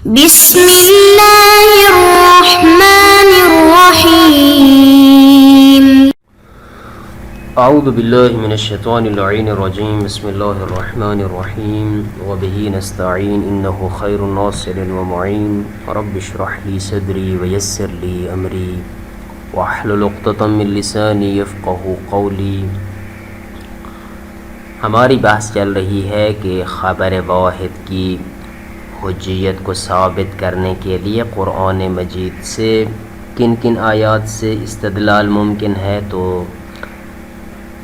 بسم اللہ الرحمن الرحیم اعوذ باللہ من الشیطان اللعین الرجیم بسم اللہ الرحمن الرحیم وبہ نستعین انہ خیر ناصر ومعین رب اشرح لی صدری ویسر لی امری واحلل عقدۃ من لسانی یفقہوا قولی۔ ہماری بحث چل رہی ہے کہ خبر واحد کی حجیت کو ثابت کرنے کے لیے قرآن مجید سے کن کن آیات سے استدلال ممکن ہے، تو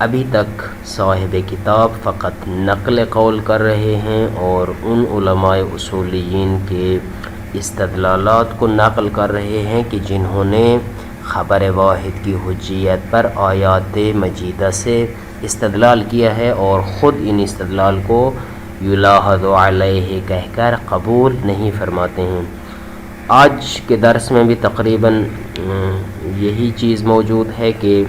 ابھی تک صاحب کتاب فقط نقل قول کر رہے ہیں اور ان علماء اصولیین کے استدلالات کو نقل کر رہے ہیں کہ جنہوں نے خبر واحد کی حجیت پر آیات مجیدہ سے استدلال کیا ہے اور خود ان استدلال کو یلاحظ علیہ کہہ کر قبول نہیں فرماتے ہیں۔ آج کے درس میں بھی تقریباً یہی چیز موجود ہے کہ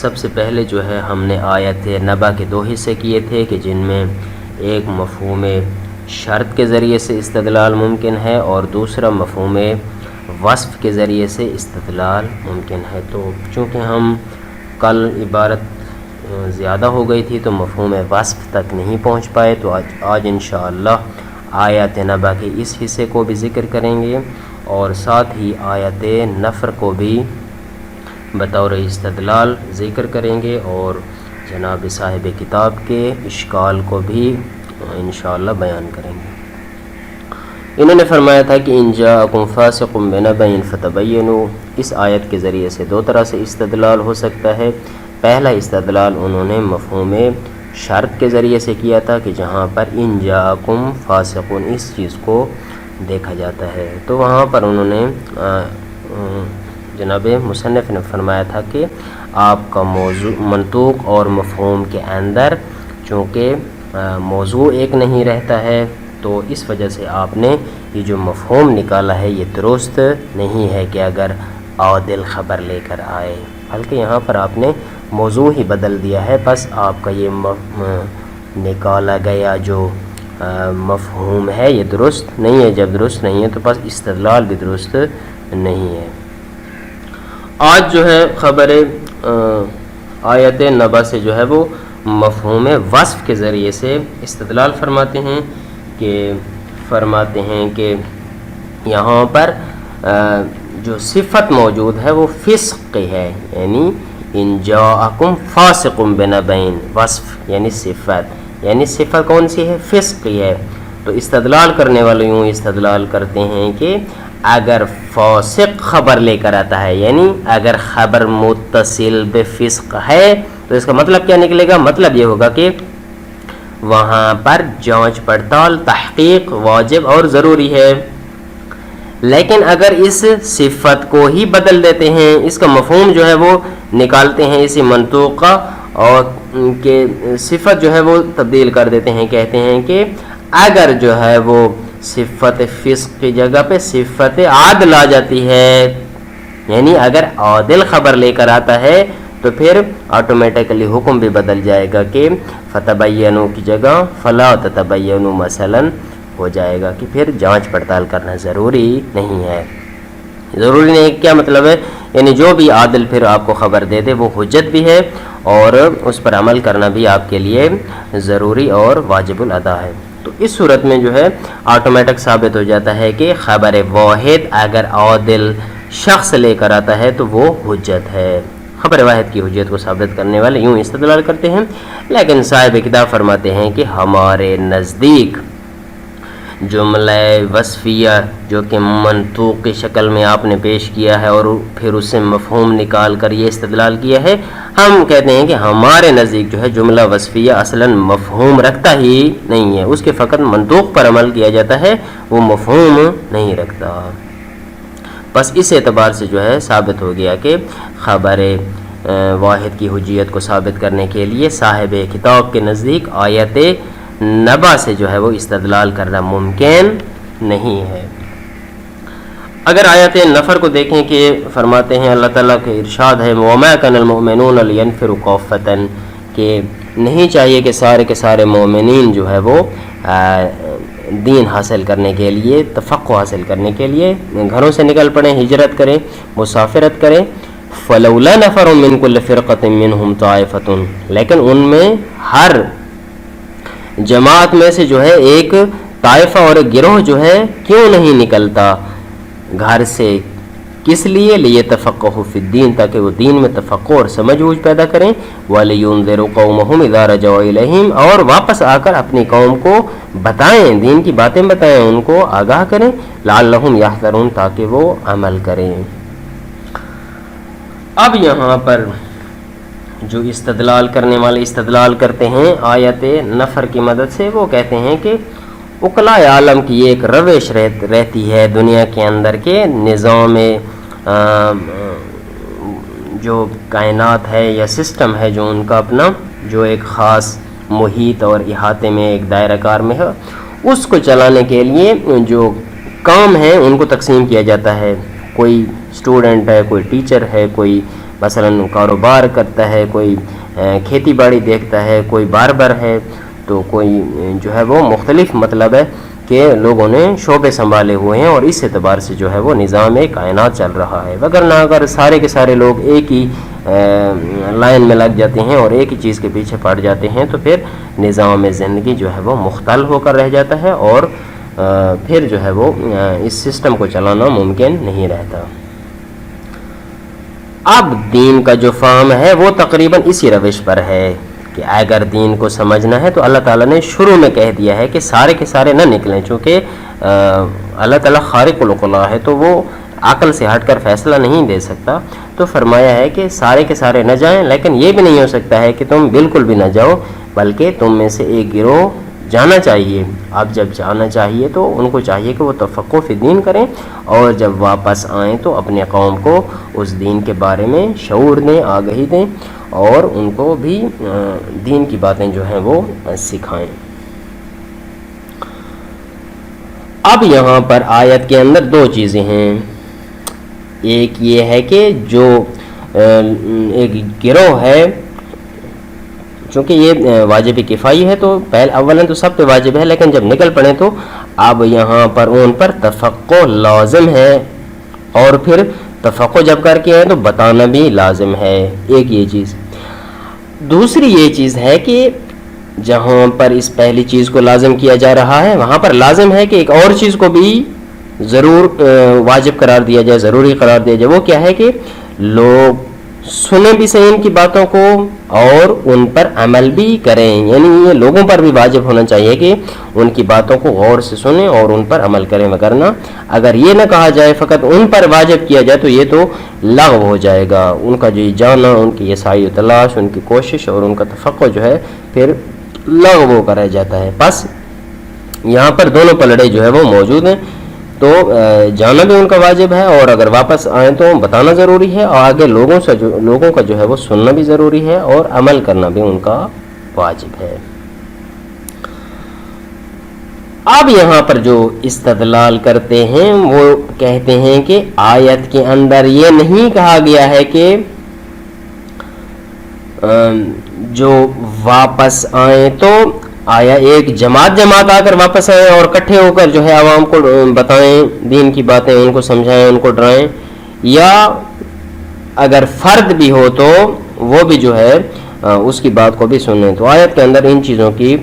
سب سے پہلے جو ہے ہم نے آیت نبا کے دو حصے کیے تھے کہ جن میں ایک مفہوم شرط کے ذریعے سے استدلال ممکن ہے اور دوسرا مفہوم وصف کے ذریعے سے استدلال ممکن ہے۔ تو چونکہ ہم کل عبارت زیادہ ہو گئی تھی تو مفہوم وصف تک نہیں پہنچ پائے، تو آج انشاءاللہ آیت نبا کے اس حصے کو بھی ذکر کریں گے اور ساتھ ہی آیت نفر کو بھی بطور استدلال ذکر کریں گے اور جناب صاحب کتاب کے اشکال کو بھی انشاءاللہ بیان کریں گے۔ انہوں نے فرمایا تھا کہ ان جاءکم فاسق بنبأ فتبینوا، اس آیت کے ذریعے سے دو طرح سے استدلال ہو سکتا ہے۔ پہلا استدلال انہوں نے مفہوم شرط کے ذریعے سے کیا تھا کہ جہاں پر ان جاءکم فاسق اس چیز کو دیکھا جاتا ہے، تو وہاں پر انہوں نے جناب مصنف نے فرمایا تھا کہ آپ کا موضوع منطوق اور مفہوم کے اندر چونکہ موضوع ایک نہیں رہتا ہے، تو اس وجہ سے آپ نے یہ جو مفہوم نکالا ہے یہ درست نہیں ہے کہ اگر عادل خبر لے کر آئے، بلکہ یہاں پر آپ نے موضوع ہی بدل دیا ہے۔ بس آپ کا یہ نکالا گیا جو مفہوم ہے یہ درست نہیں ہے، جب درست نہیں ہے تو بس استدلال بھی درست نہیں ہے۔ آج جو ہے خبر آیت نبا سے جو ہے وہ مفہوم وصف کے ذریعے سے استدلال فرماتے ہیں کہ یہاں پر جو صفت موجود ہے وہ فسق ہے، یعنی ان جاءکم فاسق بنبأ، وصف یعنی صفت کون سی ہے؟ فسقی ہے۔ تو استدلال کرنے والے یوں استدلال کرتے ہیں کہ اگر فاسق خبر لے کر آتا ہے، یعنی اگر خبر متصل بفسق ہے تو اس کا مطلب کیا نکلے گا؟ مطلب یہ ہوگا کہ وہاں پر جانچ پڑتال تحقیق واجب اور ضروری ہے۔ لیکن اگر اس صفت کو ہی بدل دیتے ہیں، اس کا مفہوم جو ہے وہ نکالتے ہیں اسی منطوق کا، اور کہ صفت جو ہے وہ تبدیل کر دیتے ہیں، کہتے ہیں کہ اگر جو ہے وہ صفت فسق کی جگہ پہ صفت عادل آ جاتی ہے، یعنی اگر عادل خبر لے کر آتا ہے تو پھر آٹومیٹکلی حکم بھی بدل جائے گا کہ فتبینوا کی جگہ فلا تتبینوا مثلا ہو جائے گا کہ پھر جانچ پڑتال کرنا ضروری نہیں ہے۔ ضروری نہیں، کیا مطلب ہے؟ یعنی جو بھی عادل پھر آپ کو خبر دے دے وہ حجت بھی ہے اور اس پر عمل کرنا بھی آپ کے لیے ضروری اور واجب الادا ہے۔ تو اس صورت میں جو ہے آٹومیٹک ثابت ہو جاتا ہے کہ خبر واحد اگر عادل شخص لے کر آتا ہے تو وہ حجت ہے۔ خبر واحد کی حجت کو ثابت کرنے والے یوں استدلال کرتے ہیں، لیکن صاحب کتاب فرماتے ہیں کہ ہمارے نزدیک جملہ وصفیہ جو کہ منطوق کی شکل میں آپ نے پیش کیا ہے اور پھر اس سے مفہوم نکال کر یہ استدلال کیا ہے، ہم کہتے ہیں کہ ہمارے نزدیک جو ہے جملہ وصفیہ اصلاً مفہوم رکھتا ہی نہیں ہے، اس کے فقط منطوق پر عمل کیا جاتا ہے، وہ مفہوم نہیں رکھتا۔ بس اس اعتبار سے جو ہے ثابت ہو گیا کہ خبر واحد کی حجیت کو ثابت کرنے کے لیے صاحب کتاب کے نزدیک آیت نبا سے جو ہے وہ استدلال کرنا ممکن نہیں ہے۔ اگر آیت نفر کو دیکھیں کہ فرماتے ہیں اللہ تعالیٰ کے ارشاد ہے وَمَا كَانَ الْمُؤْمِنُونَ لِيَنْفِرُوا كَافَّةً، کہ نہیں چاہیے کہ سارے کے سارے مومنین جو ہے وہ دین حاصل کرنے کے لیے، تفقہ حاصل کرنے کے لیے گھروں سے نکل پڑیں، ہجرت کریں، مسافرت کریں. فلولا نفر من كل فرقة منهم طائفة، لیکن ان میں ہر جماعت میں سے جو ہے ایک طائفہ اور ایک گروہ جو ہے کیوں نہیں نکلتا گھر سے؟ کس لیے؟ لیتفقهوا فی الدین، تاکہ وہ دین میں تفقہ اور سمجھ بوجھ پیدا کریں. وَلِيُنذِرُوا قَوْمَهُمْ إِذَا رَجَعُوا إِلَيْهِمْ، اور واپس آ کر اپنی قوم کو بتائیں، دین کی باتیں بتائیں، ان کو آگاہ کریں. لَعَلَّهُمْ يَحْذَرُونَ، تاکہ وہ عمل کریں. اب یہاں پر جو استدلال کرنے والے استدلال کرتے ہیں آیت نفر کی مدد سے، وہ کہتے ہیں کہ اقلاء عالم کی ایک روش رہتی ہے دنیا کے اندر کے نظام جو کائنات ہے یا سسٹم ہے، جو ان کا اپنا جو ایک خاص محیط اور احاطے میں ایک دائرہ کار میں ہے، اس کو چلانے کے لیے جو کام ہیں ان کو تقسیم کیا جاتا ہے. کوئی اسٹوڈنٹ ہے، کوئی ٹیچر ہے، کوئی مثلا کاروبار کرتا ہے، کوئی کھیتی باڑی دیکھتا ہے، کوئی باربر ہے، تو کوئی جو ہے وہ مختلف مطلب ہے کہ لوگوں نے شعبے سنبھالے ہوئے ہیں، اور اس اعتبار سے جو ہے وہ نظام کائنات چل رہا ہے. وگرنہ اگر سارے کے سارے لوگ ایک ہی لائن میں لگ جاتے ہیں اور ایک ہی چیز کے پیچھے پڑ جاتے ہیں، تو پھر نظام زندگی جو ہے وہ مختل ہو کر رہ جاتا ہے، اور پھر جو ہے وہ اس سسٹم کو چلانا ممکن نہیں رہتا. اب دین کا جو فہم ہے وہ تقریباً اسی روش پر ہے کہ اگر دین کو سمجھنا ہے تو اللہ تعالیٰ نے شروع میں کہہ دیا ہے کہ سارے کے سارے نہ نکلیں، چونکہ اللہ تعالیٰ خارق العقلاء ہے تو وہ عقل سے ہٹ کر فیصلہ نہیں دے سکتا. تو فرمایا ہے کہ سارے کے سارے نہ جائیں، لیکن یہ بھی نہیں ہو سکتا ہے کہ تم بالکل بھی نہ جاؤ، بلکہ تم میں سے ایک گروہ جانا چاہیے. اب جب جانا چاہیے تو ان کو چاہیے کہ وہ تفقہ فی الدین کریں، اور جب واپس آئیں تو اپنے قوم کو اس دین کے بارے میں شعور دیں، آگہی دیں، اور ان کو بھی دین کی باتیں جو ہیں وہ سکھائیں. اب یہاں پر آیت کے اندر دو چیزیں ہیں. ایک یہ ہے کہ جو ایک گروہ ہے، چونکہ یہ واجب کفائی ہے تو اولا تو سب پہ واجب ہے، لیکن جب نکل پڑے تو اب یہاں پر ان پر تفقہ لازم ہے، اور پھر تفقہ جب کر کے آئے تو بتانا بھی لازم ہے. ایک یہ چیز. دوسری یہ چیز ہے کہ جہاں پر اس پہلی چیز کو لازم کیا جا رہا ہے، وہاں پر لازم ہے کہ ایک اور چیز کو بھی ضرور واجب قرار دیا جائے، ضروری قرار دیا جائے. وہ کیا ہے کہ لوگ سنیں بھی صحیح ان کی باتوں کو اور ان پر عمل بھی کریں. یعنی یہ لوگوں پر بھی واجب ہونا چاہیے کہ ان کی باتوں کو غور سے سنیں اور ان پر عمل کریں. وگرنہ اگر یہ نہ کہا جائے فقط ان پر واجب کیا جائے تو یہ تو لغو ہو جائے گا. ان کا جو جانا، ان کی یہ سعی و تلاش، ان کی کوشش اور ان کا تفقہ جو ہے پھر لغو ہو کر رہ جاتا ہے. بس یہاں پر دونوں پلڑے جو ہے وہ موجود ہیں، تو جانا بھی ان کا واجب ہے، اور اگر واپس آئیں تو بتانا ضروری ہے، اور آگے لوگوں کا جو ہے وہ سننا بھی ضروری ہے، اور عمل کرنا بھی ان کا واجب ہے. اب یہاں پر جو استدلال کرتے ہیں وہ کہتے ہیں کہ آیت کے اندر یہ نہیں کہا گیا ہے کہ جو واپس آئیں تو آیا ایک جماعت آ کر واپس آئیں اور اکٹھے ہو کر جو ہے عوام کو بتائیں دین کی باتیں، ان کو سمجھائیں، ان کو ڈرائیں، یا اگر فرد بھی ہو تو وہ بھی جو ہے اس کی بات کو بھی سنیں. تو آیت کے اندر ان چیزوں کی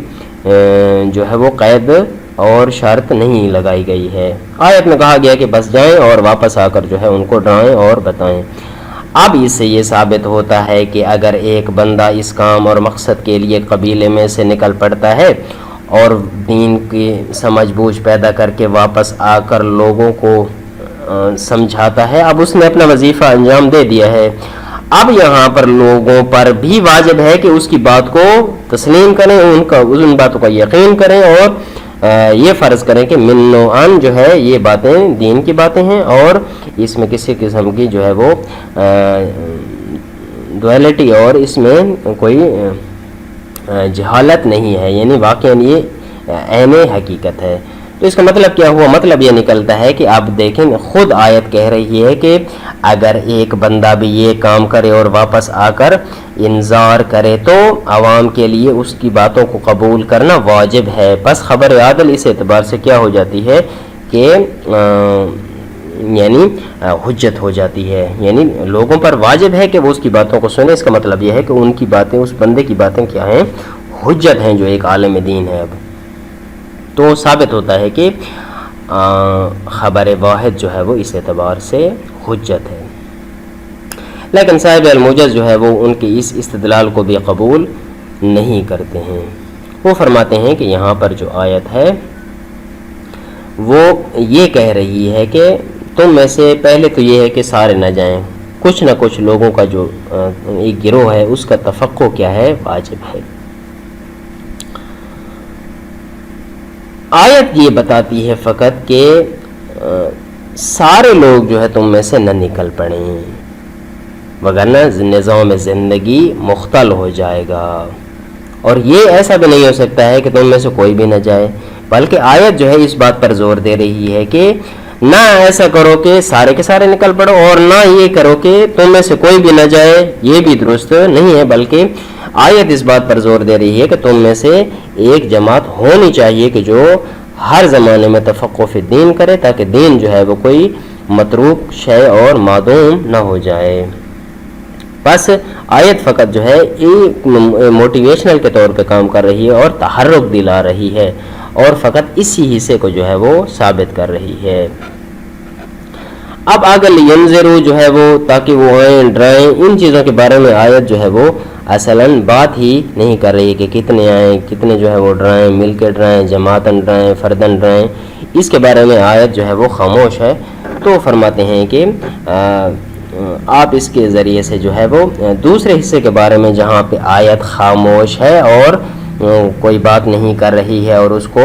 جو ہے وہ قید اور شرط نہیں لگائی گئی ہے. آیت میں کہا گیا کہ بس جائیں اور واپس آ کر جو ہے ان کو ڈرائیں اور بتائیں. اب اس سے یہ ثابت ہوتا ہے کہ اگر ایک بندہ اس کام اور مقصد کے لیے قبیلے میں سے نکل پڑتا ہے اور دین کی سمجھ بوجھ پیدا کر کے واپس آ کر لوگوں کو سمجھاتا ہے، اب اس نے اپنا وظیفہ انجام دے دیا ہے. اب یہاں پر لوگوں پر بھی واجب ہے کہ اس کی بات کو تسلیم کریں، ان باتوں کا یقین کریں، اور یہ فرض کریں کہ من و عن جو ہے یہ باتیں دین کی باتیں ہیں، اور اس میں کسی قسم کی جو ہے وہ ڈویلٹی اور اس میں کوئی جہالت نہیں ہے. یعنی واقعاً یہ عین حقیقت ہے. تو اس کا مطلب کیا ہوا؟ مطلب یہ نکلتا ہے کہ آپ دیکھیں خود آیت کہہ رہی ہے کہ اگر ایک بندہ بھی یہ کام کرے اور واپس آ کر انذار کرے تو عوام کے لیے اس کی باتوں کو قبول کرنا واجب ہے. بس خبر عادل اس اعتبار سے کیا ہو جاتی ہے کہ یعنی حجت ہو جاتی ہے، یعنی لوگوں پر واجب ہے کہ وہ اس کی باتوں کو سنیں. اس کا مطلب یہ ہے کہ ان کی باتیں، اس بندے کی باتیں کیا ہیں؟ حجت ہیں، جو ایک عالم دین ہے. اب تو ثابت ہوتا ہے کہ خبر واحد جو ہے وہ اس اعتبار سے حجت ہے. لیکن صاحب الموجز جو ہے وہ ان کے اس استدلال کو بھی قبول نہیں کرتے ہیں. وہ فرماتے ہیں کہ یہاں پر جو آیت ہے وہ یہ کہہ رہی ہے کہ تم میں سے پہلے تو یہ ہے کہ سارے نہ جائیں، کچھ نہ کچھ لوگوں کا جو ایک گروہ ہے اس کا تفقع کیا ہے؟ واجب ہے. آیت یہ بتاتی ہے فقط کہ سارے لوگ جو ہے تم میں سے نہ نکل پڑیں، وگرنہ نظام زندگی مختل ہو جائے گا. اور یہ ایسا بھی نہیں ہو سکتا ہے کہ تم میں سے کوئی بھی نہ جائے، بلکہ آیت جو ہے اس بات پر زور دے رہی ہے کہ نہ ایسا کرو کہ سارے کے سارے نکل پڑو، اور نہ یہ کرو کہ تم میں سے کوئی بھی نہ جائے، یہ بھی درست نہیں ہے. بلکہ آیت اس بات پر زور دے رہی ہے کہ تم میں سے ایک جماعت ہونی چاہیے کہ جو ہر زمانے میں تفقہ فی الدین کرے، تاکہ دین جو ہے وہ کوئی متروک شے اور معدوم نہ ہو جائے. بس آیت فقط جو ہے ایک موٹیویشنل کے طور پہ کام کر رہی ہے اور تحرک دلا رہی ہے، اور فقط اسی حصے کو جو ہے وہ ثابت کر رہی ہے. اب آگے لینذروا جو ہے وہ تاکہ وہ آئیں ڈرائیں، ان چیزوں کے بارے میں آیت جو ہے وہ اصلاً بات ہی نہیں کر رہی کہ کتنے آئیں، کتنے جو ہے وہ ڈرائیں، مل کے ڈرائیں، جماعتاً ڈرائیں، فرداً ڈرائیں. اس کے بارے میں آیت جو ہے وہ خاموش ہے. تو فرماتے ہیں کہ آپ اس کے ذریعے سے جو ہے وہ دوسرے حصے کے بارے میں جہاں پہ آیت خاموش ہے اور کوئی بات نہیں کر رہی ہے اور اس کو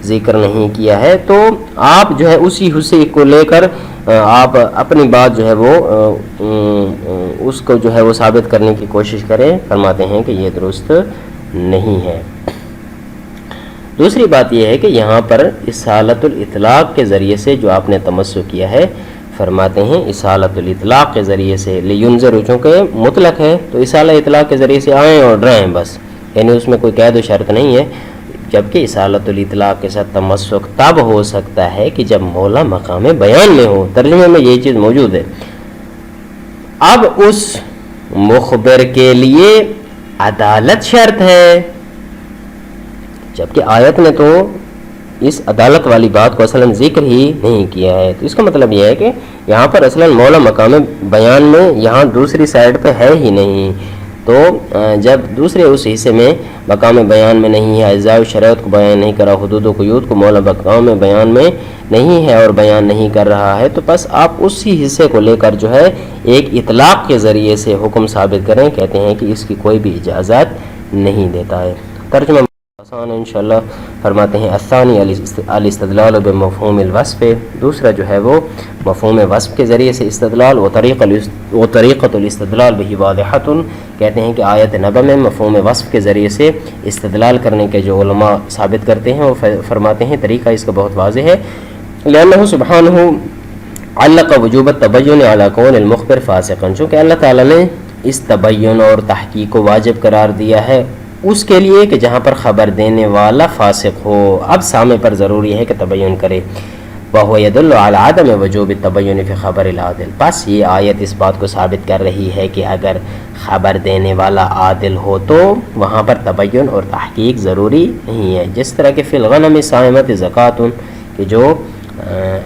ذکر نہیں کیا ہے، تو آپ جو ہے اسی حصے کو لے کر آپ اپنی بات جو ہے وہ اس کو جو ہے وہ ثابت کرنے کی کوشش کریں. فرماتے ہیں کہ یہ درست نہیں ہے. دوسری بات یہ ہے کہ یہاں پر اصالت الاطلاق کے ذریعے سے جو آپ نے تمسک کیا ہے، فرماتے ہیں اصالت الاطلاق کے ذریعے سے لینذروا، چونکہ مطلق ہے تو اصالہ اطلاق کے ذریعے سے آئیں اور ڈرائیں بس، یعنی اس میں کوئی قید و شرط نہیں ہے. جبکہ اصالت الاطلاق کے ساتھ تمسک تب ہو سکتا ہے کہ جب مولا مقام بیان میں ہو. ترجمے میں یہ چیز موجود ہے. اب اس مخبر کے لیے عدالت شرط ہے، جبکہ آیت نے تو اس عدالت والی بات کو اصلاً ذکر ہی نہیں کیا ہے. تو اس کا مطلب یہ ہے کہ یہاں پر اصلاً مولا مقام بیان میں یہاں دوسری سائڈ پہ ہے ہی نہیں. تو جب دوسرے اس حصے میں مقام بیان میں نہیں ہے، اجزاء و شرائط کو بیان نہیں کرا، حدود و قیود کو مولا مقام بیان میں نہیں ہے اور بیان نہیں کر رہا ہے، تو بس آپ اسی حصے کو لے کر جو ہے ایک اطلاق کے ذریعے سے حکم ثابت کریں. کہتے ہیں کہ اس کی کوئی بھی اجازت نہیں دیتا ہے. ترجمہ آسان ہے انشاءاللہ. فرماتے ہیں الثانی الاستدلال بمفہوم الوصف، دوسرا جو ہے وہ مفہوم وصف کے ذریعے سے استدلال. وطریقۃ الاستدلال بہ واضحۃ، کہتے ہیں کہ آیت نبی میں مفہوم وصف کے ذریعے سے استدلال کرنے کے جو علماء ثابت کرتے ہیں وہ فرماتے ہیں طریقہ اس کا بہت واضح ہے. لأنہ سبحانہ علق وجوب التبین علی کون المخبر فاسقا، چونکہ اللہ تعالیٰ نے اس تبین اور تحقیق کو واجب قرار دیا ہے اس کے لیے کہ جہاں پر خبر دینے والا فاسق ہو. اب سامع پر ضروری ہے کہ تبین کرے. وَهُوَ يَدُلُّ عَلَى عَدَمِ وُجُوبِ التَّبَيُّنِ فِي خَبَرِ الْعَادِلِ، بس یہ آیت اس بات کو ثابت کر رہی ہے کہ اگر خبر دینے والا عادل ہو تو وہاں پر تبین اور تحقیق ضروری نہیں ہے. جس طرح کہ فی الغنم صائمۃ زکوٰۃ، کہ جو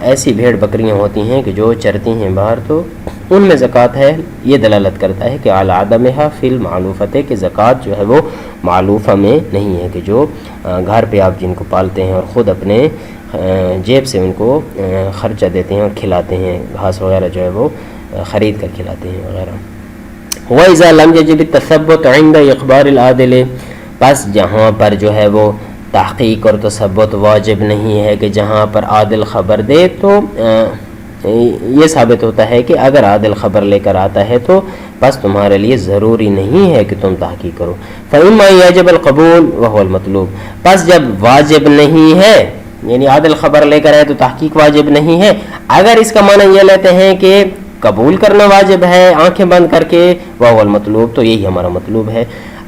ایسی بھیڑ بکریاں ہوتی ہیں کہ جو چرتی ہیں باہر تو ان میں زکوٰۃ ہے. یہ دلالت کرتا ہے کہ علی عدمھا فی المعلوفۃ، کہ زکوٰۃ جو ہے وہ معلوفہ میں نہیں ہے، کہ جو گھر پہ آپ جن کو پالتے ہیں اور خود اپنے جیب سے ان کو خرچہ دیتے ہیں اور کھلاتے ہیں، گھاس وغیرہ جو ہے وہ خرید کر کھلاتے ہیں وغیرہ. وَإِذَا لَمْ يَجِبِ التَّثَبُّتُ عِنْدَ إِخْبَارِ الْعَادِلِ، بس جہاں پر جو ہے وہ تحقیق اور تثبت واجب نہیں ہے کہ جہاں پر عادل خبر دے، تو یہ ثابت ہوتا ہے کہ اگر عادل خبر لے کر آتا ہے تو بس تمہارے لیے ضروری نہیں ہے کہ تم تحقیق کرو. فَإِمَّا يَجِبُ الْقَبُولُ وَهُوَ الْمَطْلُوبُ، بس جب واجب نہیں ہے یعنی عادل خبر لے کر آئے تو تحقیق واجب نہیں ہے. اگر اس کا معنی یہ لیتے ہیں کہ قبول کرنا واجب ہے آنکھیں بند کر کے وہ المطلوب، تو یہی ہمارا مطلوب ہے.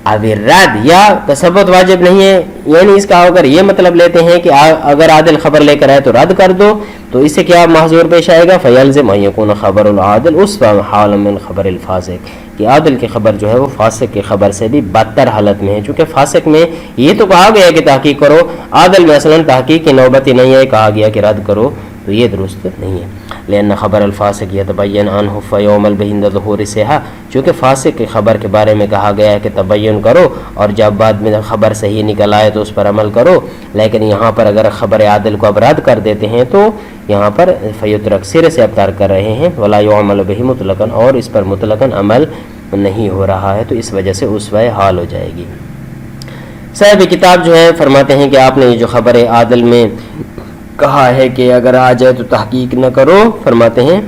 اب رد یا تثبت واجب نہیں ہے، یعنی اس کا اگر یہ مطلب لیتے ہیں کہ اگر عادل خبر لے کر آئے تو رد کر دو، تو اس سے کیا محظور پیش آئے گا؟ فیلزم ان یکون خبر العادل اسوأ حالا من خبر الفاسق، کہ عادل کی خبر جو ہے وہ فاسق کی خبر سے بھی بدتر حالت میں ہے. چونکہ فاسق میں یہ تو کہا گیا کہ تحقیق کرو، عادل میں اصلا تحقیق کی نوبت ہی نہیں ہے، کہا گیا کہ رد کرو، تو یہ درست نہیں ہے. لأن خبر الفاسق یتبین عنہ فیعمل بہ عند ظہور صحہ، چونکہ فاسق کی خبر کے بارے میں کہا گیا ہے کہ تبین کرو اور جب بعد میں خبر صحیح نکل آئے تو اس پر عمل کرو. لیکن یہاں پر اگر خبر عادل کو اب رد کر دیتے ہیں تو یہاں پر فیترک سرے سے اب ترک کر رہے ہیں، ولا یعمل بہ مطلقا، اور اس پر مطلقا عمل نہیں ہو رہا ہے، تو اس وجہ سے اسوہ حال ہو جائے گی. صاحب کتاب جو ہے فرماتے ہیں کہ آپ نے یہ جو خبر عادل میں کہا ہے کہ اگر آ جائے تو تحقیق نہ کرو، فرماتے ہیں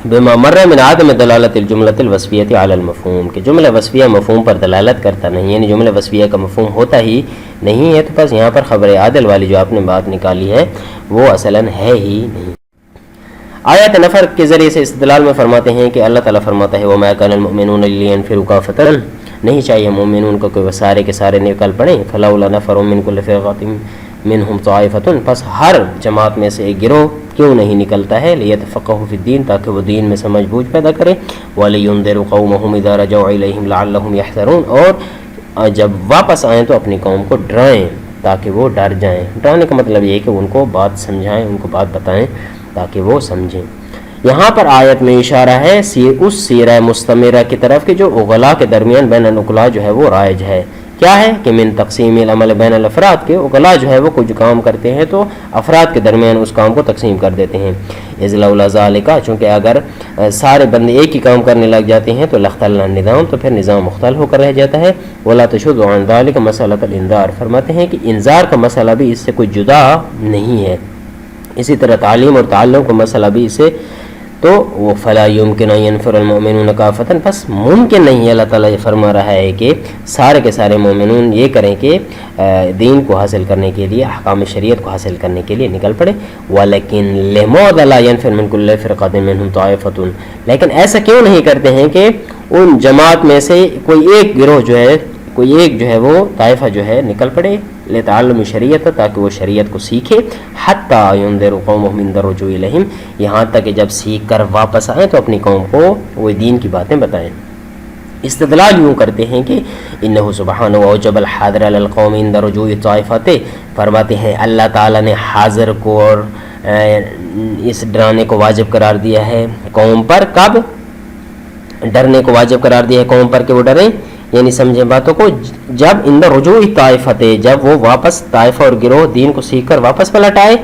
بما مر من عدم دلالت الجملۃ الوصفیہ علی المفہوم، کہ جملہ وصفیہ مفہوم پر دلالت کرتا نہیں، یعنی جملہ وصفیہ کا مفہوم ہوتا ہی نہیں ہے، تو بس یہاں پر خبر عادل والی جو آپ نے بات نکالی ہے وہ اصلاً ہے ہی نہیں. آیات نفر کے ذریعے سے استدلال میں فرماتے ہیں کہ اللہ تعالیٰ فرماتا ہے وما کان المؤمنون لینفروا کافۃ، نہیں چاہیے مومنون کو کہ وہ سارے کے سارے نکل پڑیں. فلولا نفر من کل فرقۃ منہم طائفۃ، پس ہر جماعت میں سے ایک گروہ کیوں نہیں نکلتا ہے، لیتفقہوا فی الدین، تاکہ وہ دین میں سمجھ بوجھ پیدا کرے. ولینذروا قومہم اذا رجعوا الیہم لعلہم یحذرون، اور جب واپس آئیں تو اپنی قوم کو ڈرائیں تاکہ وہ ڈر جائیں. ڈرانے کا مطلب یہ ہے کہ ان کو بات سمجھائیں، ان کو بات بتائیں تاکہ وہ سمجھیں. یہاں پر آیت میں اشارہ ہے اس سیرہ مستمرہ کی طرف کہ جو اغلا کے درمیان بین النقلاء جو ہے وہ رائج ہے. کیا ہے کہ من تقسیم العمل بین الافراد، کے اغلا جو ہے وہ کچھ کام کرتے ہیں تو افراد کے درمیان اس کام کو تقسیم کر دیتے ہیں. اذ لولا ذالک، چونکہ اگر سارے بندے ایک ہی کام کرنے لگ جاتے ہیں تو لاختل النظام، تو پھر نظام مختلف ہو کر رہ جاتا ہے. ولا تشذ عن ذالک مسئلۃ الانذار، فرماتے ہیں کہ انذار کا مسئلہ بھی اس سے کوئی جدا نہیں ہے. اسی طرح تعلیم اور تعلم کا مسئلہ بھی اسے، تو وہ فلا یمکن ان ينفر المؤمنون کافۃ، بس ممکن نہیں ہے. اللہ تعالیٰ یہ فرما رہا ہے کہ سارے کے سارے مومنون یہ کریں کہ دین کو حاصل کرنے کے لیے، احکام شریعت کو حاصل کرنے کے لیے نکل پڑے. ولیکن لماذا لا ينفر من كل فرقۃ منهم طائفۃ، لیکن ایسا کیوں نہیں کرتے ہیں کہ ان جماعت میں سے کوئی ایک گروہ جو ہے، کوئی ایک جو ہے وہ طائفہ جو ہے نکل پڑے لتعلم شریعت، تاکہ وہ شریعت کو سیکھے. حتی ينذر قومهم عند الرجوع الیہم، یہاں تک کہ جب سیکھ کر واپس آئیں تو اپنی قوم کو وہ دین کی باتیں بتائیں. استدلال یوں کرتے ہیں کہ انہ سبحانہ وجب الحاضر علی القوم عند رجوع الطائفۃ، فرماتے ہیں اللہ تعالیٰ نے حاضر کو اور اس ڈرانے کو واجب قرار دیا ہے قوم پر. کب؟ ڈرنے کو واجب قرار دیا ہے قوم پر کہ وہ ڈریں، یعنی سمجھیں باتوں کو، جب اندر رجوع طائفت، جب وہ واپس طائفہ اور گروہ دین کو سیکھ کر واپس پلٹ آئے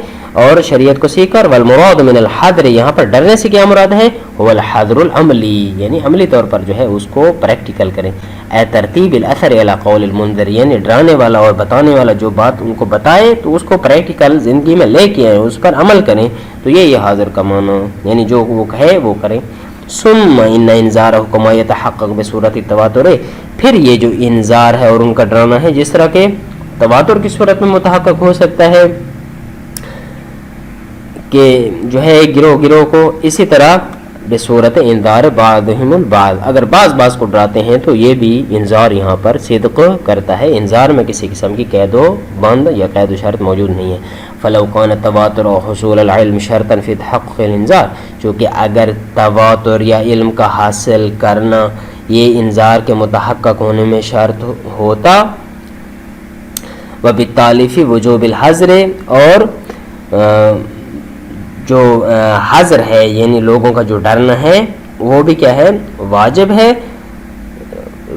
اور شریعت کو سیکھ کر. والمراد من الحذر، یہاں پر ڈرنے سے کیا مراد ہے؟ هو الحذر العملی، یعنی عملی طور پر جو ہے اس کو پریکٹیکل کریں. اے ترتیب الاثر علی قول المنذر، یعنی ڈرانے والا اور بتانے والا جو بات ان کو بتائے تو اس کو پریکٹیکل زندگی میں لے کے آئیں، اس پر عمل کریں. تو یہ حاضر کا معنی، یعنی جو وہ کہے وہ کریں. ثم ان انذارہ کما یتحقق بصورت التواتر، پھر یہ جو انذار ہے اور ان کا ڈرانا ہے جس طرح کے تواتر کی صورت میں متحقق ہو سکتا ہے کہ جو ہے گروہ کو، اسی طرح بصورت انذار بعضهم البعض، اگر بعض کو ڈراتے ہیں تو یہ بھی انذار یہاں پر صدق کرتا ہے. انذار میں کسی قسم کی قید و بند یا قید و شرط موجود نہیں ہے. فلو کان التواتر و حصول العلم شرطا فی تحقق الانذار، چونکہ اگر تواتر یا علم کا حاصل کرنا یہ انذار کے متحقق ہونے میں شرط ہوتا، وبالتالی فی وجوب الحذر، اور جو حذر ہے یعنی لوگوں کا جو ڈرنا ہے وہ بھی کیا ہے؟ واجب ہے،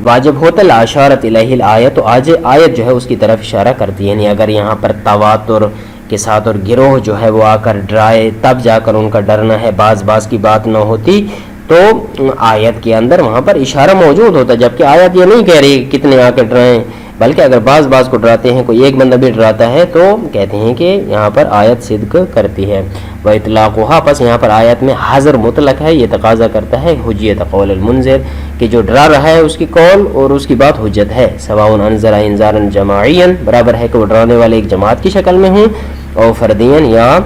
واجب ہوتا. لاشارت الیہ الآیت، تو آیت جو ہے اس کی طرف اشارہ کرتی ہے. یعنی اگر یہاں پر تواتر کے ساتھ اور گروہ جو ہے وہ آ کر ڈرائے تب جا کر ان کا ڈرنا ہے، بعض کی بات نہ ہوتی تو آیت کے اندر وہاں پر اشارہ موجود ہوتا. جبکہ آیت یہ نہیں کہہ رہی کتنے آ کر ڈرائیں، بلکہ اگر بعض کو ڈراتے ہیں، کوئی ایک بندہ بھی ڈراتا ہے تو کہتے ہیں کہ یہاں پر آیت صدق کرتی ہے. وَإِطْلَاقُهَا، پس یہاں پر آیت میں حذر مطلق ہے، یہ تقاضا کرتا ہے حجیت قول المنذر، کہ جو ڈرا رہا ہے اس کی قول اور اس کی بات حجت ہے. سواء انذر انذارا جماعیا، برابر ہے کہ وہ ڈرانے والے ایک جماعت کی شکل میں ہوں اور فردین یا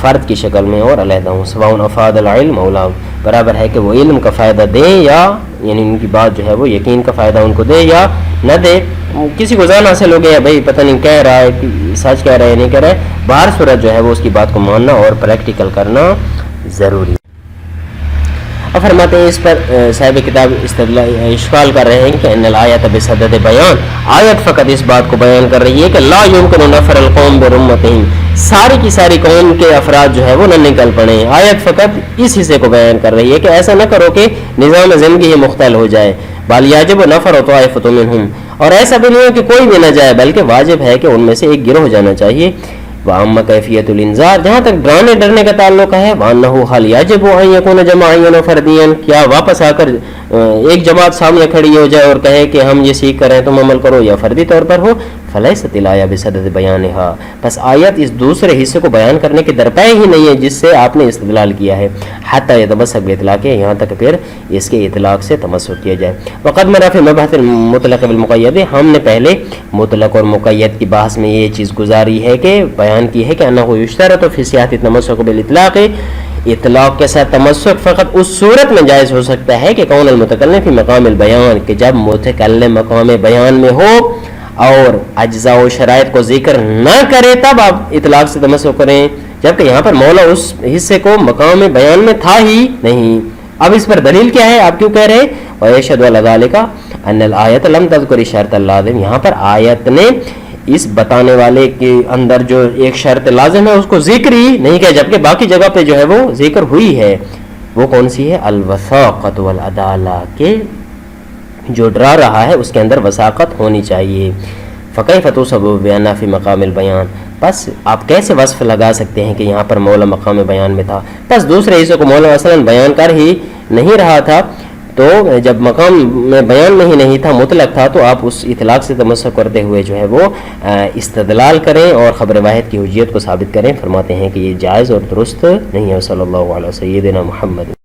فرد کی شکل میں اور علیحدہ ہوں. سواء افاد العلم مولا، برابر ہے کہ وہ علم کا فائدہ دیں یا یعنی ان کی بات جو ہے وہ یقین کا فائدہ ان کو دے یا نہ دے. کسی کو ذہن حاصل ہو گیا بھائی پتہ نہیں کہہ رہا ہے سچ کہہ رہا ہے نہیں کہہ رہا ہے، باہر صورت جو ہے وہ اس کی بات کو ماننا اور پریکٹیکل کرنا ضروری. اب فرماتے ہیں اس پر صاحب کتاب اشکال کر رہے ہیں کہ ان الآیت بصدد بیان، آیت فقط اس بات کو بیان کر رہی ہے کہ لا یمکن نفر القوم برمتہم، ساری کی ساری قوم کے افراد جو ہے وہ نہ نکل پڑیں. آیت فقط اس حصے کو بیان کر رہی ہے کہ ایسا نہ کرو کہ نظام زندگی ہی مختل ہو جائے. بل یجب نفر طائفۃ منہم، اور ایسا بھی نہیں ہے کہ کوئی بھی نہ جائے بلکہ واجب ہے کہ ان میں سے ایک گروہ جانا چاہیے. وَأَمَّا كَيْفِيَّةُ الْإِنذَارِ، جہاں تک ڈرانے ڈرنے کا تعلق ہے، وَأَنَّهُ هَلْ يَجِبُ أَن يَكُونَ جَمَاعِيًّا وَفَرْدِيًّا، کیا واپس آ کر ایک جماعت سامنے کھڑی ہو جائے اور کہے کہ ہم یہ سیکھ کر ہیں تم عمل کرو، یا فردی طور پر ہو. فَلَيْسَتِ الْآيَةُ بِصَدَدِ بَيَانِهَا، پس آیت اس دوسرے حصے کو بیان کرنے کے درپے ہی نہیں ہے جس سے آپ نے استدلال کیا ہے. حتی يتمسك بإطلاق، یہاں تک پھر اس کے اطلاق سے تمسک کیا جائے. وقد مر فی مبحث المطلق بالمقید، ہم نے پہلے مطلق اور مقید کی بحث میں یہ چیز گزاری ہے کہ بیان کی ہے کہ انه یشترط فی صحۃ التمسک بالاطلاق، اطلاق کے ساتھ تمسک فقط اس صورت میں جائز ہو سکتا ہے کہ کون المتکلم فی مقام البیان، کہ جب متکلم مقام بیان میں ہو اور اجزاء و شرائط کو ذکر نہ کرے تب آپ اطلاق سے تمسک کریں، جبکہ یہاں پر مولا اس حصے کو مقام بیان میں تھا ہی نہیں. اب اس پر دلیل کیا ہے، آپ کیوں کہہ رہے ہیں وَيَشْهَدُ عَلَى ذَلِكَ أَنَّ الْآيَةَ لَمْ تَذْكُرِ الشَّرْطَ اللَّازِمَ، یہاں پر آیت نے اس بتانے والے کے اندر جو ایک شرط لازم ہے اس کو ذکر ہی نہیں کیا، جبکہ باقی جگہ پہ جو ہے وہ ذکر ہوئی ہے. وہ کون سی ہے؟ الوثاقۃ والعدالہ، کہ جو ڈرا رہا ہے اس کے اندر وثاقت ہونی چاہیے. فَكَيْفَ تُوصَفُ بِأَنَّهَا فِي مَقَامِ الْبَيَانِ، بس آپ کیسے وصف لگا سکتے ہیں کہ یہاں پر مولا مقام بیان میں تھا، بس دوسرے حصے کو مولا مثلا بیان کر ہی نہیں رہا تھا، تو جب مقام میں بیان میں ہی نہیں تھا مطلق تھا تو آپ اس اطلاق سے تمسک کرتے ہوئے جو ہے وہ استدلال کریں اور خبر واحد کی حجیت کو ثابت کریں. فرماتے ہیں کہ یہ جائز اور درست نہیں ہے. صلی اللہ علیہ سیدنا محمد.